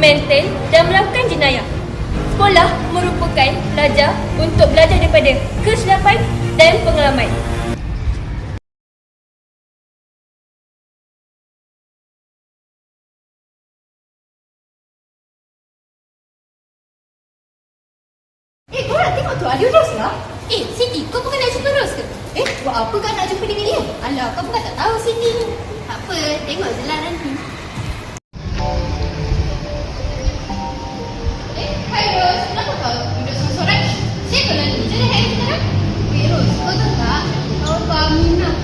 mental dan melakukan jenayah. Sekolah merupakan pelajar untuk belajar daripada kesilapan dan pengalaman. Korang tengok tu, ada Ros lah. Siti, kau bukan nak jumpa Ros ke? Buat apa kau nak jumpa dengan dia? Alah, kau bukan tak tahu Siti ni. Tak apa, tengok je lah nanti. Hai Ros, kenapa kau duduk sorang-sorang ni? Saya kau lalu je dah hari sekarang. Ros, kau tahu tak? Kawan kau Aminah.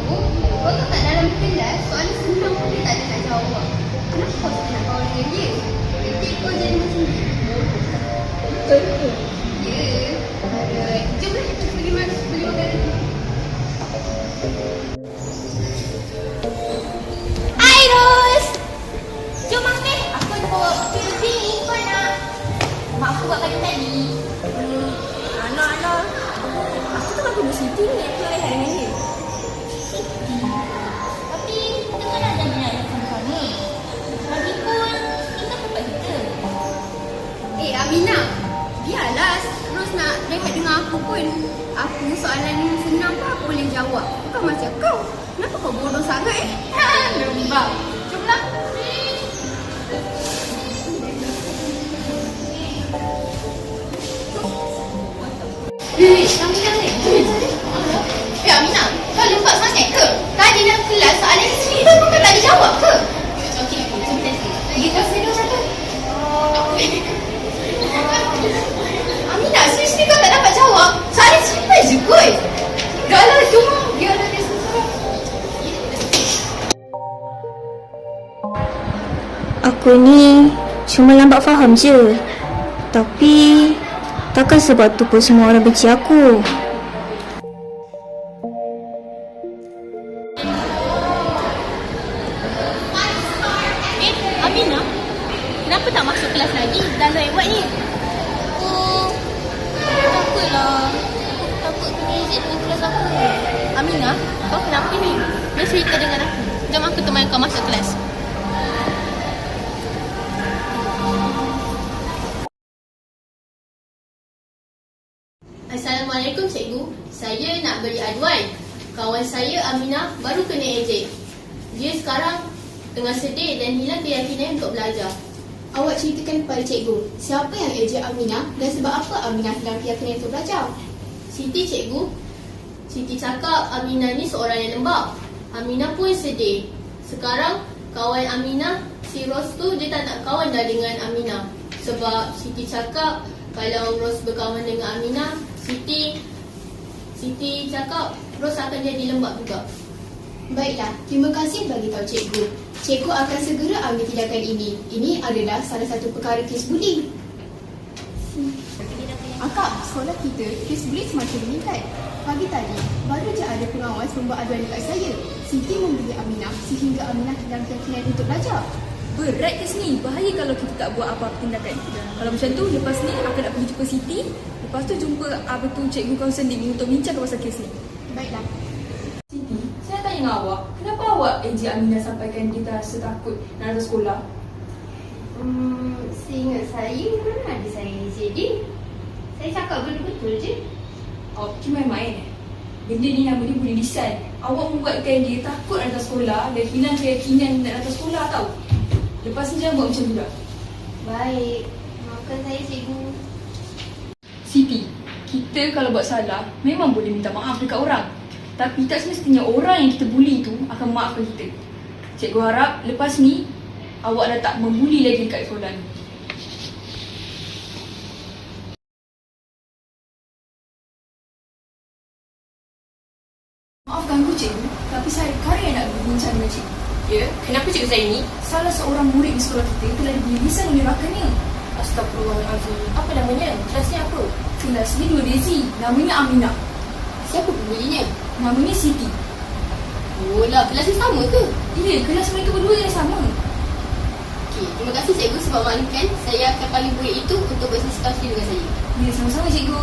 Kau tahu tak dalam kelas, soalan senang pun dia tak ada nak jawab. Kenapa kau tak nak kawan dengan dia? Nanti kau jadi macam ni. Betul ke? Ya. Jomlah kita pergi makan nanti. Hai Ros. Jom makan. Aku ada bawa pil ni. Kau nak? Mak aku buat tadi. Anak. Aku tu baru Siti ni. Aku lehat dengan dia. Siti. Tapi kita kan ada minat sama-sama. Lagipun kita dapat kita. Aminah. Biarlah Ros nak rehat dengan aku pun. Aku soalan senang pun aku boleh jawab. Bukan macam kau. Kenapa kau bodoh sangat lembab. Jomlah. Aminah ni. Aminah, kau lembab sangat ke? Tadi dalam kelas soalan sendiri kau kan tak ada jawab ke? Okey, pergi kelas dulu satu. Aminah, seriously kau tak dapat jawab? Soalan simple je kot. Galah, cuma biarlah dia seorang. Aku ni cuma lambat faham je. Tapi takkan sebab tu pun semua orang benci aku. Aminah, kenapa tak masuk kelas lagi? Dah lewat ni. Takutlah. Takut kena izin dengan kelas aku. Aminah, kau kenapa ni? Dia cerita dengan aku. Jom aku teman kau masuk kelas. Assalamualaikum cikgu. Saya nak beri aduan. Kawan saya Aminah baru kena ejek. Dia sekarang tengah sedih dan hilang keyakinan untuk belajar. Awak ceritakan kepada cikgu, siapa yang ejek Aminah dan sebab apa Aminah hilang keyakinan untuk belajar? Siti cikgu. Siti cakap Aminah ni seorang yang lembab. Aminah pun sedih. Sekarang kawan Aminah, si Ros tu dia tak nak kawan dah dengan Aminah. Sebab Siti cakap kalau Ros berkawan dengan Aminah, Siti cakap Ros akan jadi lembab juga. Baiklah, terima kasih bagi tahu cikgu. Cikgu akan segera ambil tindakan ini. Ini adalah salah satu perkara kes buli. Akak, sekolah kita kes buli semakin meningkat. Pagi tadi, baru je ada pengawas membuat aduan dekat saya. Siti membuli Aminah sehingga Aminah hilang keyakinan untuk belajar. Berat kes ni. Bahaya kalau kita tak buat apa-apa tindakan. Kalau macam tu, lepas ni aku nak pergi jumpa Siti. Lepas tu jumpa cikgu kawasan ni untuk bincang pasal kes ni. Baiklah. Siti, saya tanya dengan awak, kenapa awak ejek Aminah sampaikan kita rasa takut nak datang sekolah? Seingat saya, mana ada saya ejek dia. Saya cakap betul-betul je. Okey, main-main. Benda ni nama dia boleh lisan. Awak membuatkan dia takut nak datang sekolah dan hilang keyakinan nak datang sekolah tau. Lepas ni jangan buat macam tu dah. Baik. Maafkan saya cikgu. Siti, kita kalau buat salah memang boleh minta maaf dekat orang. Tapi tak semestinya orang yang kita buli tu akan maafkan kita. Cikgu harap lepas ni awak dah tak membuli lagi dekat sekolah ni. Maafkan aku cikgu, tapi saya ada yang nak berbincang dengan cikgu. Ya, kenapa cikgu saya ni? Salah seorang murid di sekolah kita telah dibuli lisan oleh rakannya. Astagfirullahaladzim. Apa namanya? Kelasnya apa? Kelas ni dua Desi, namanya Aminah. Siapa pembulinya? Namanya Siti. Oh lah, kelasnya sama ke? Ya, kelas mereka berdua yang sama. Okey, terima kasih cikgu sebab maklumkan. Saya akan panggil murid itu untuk bersiskasi dengan saya. Ya, sama-sama cikgu.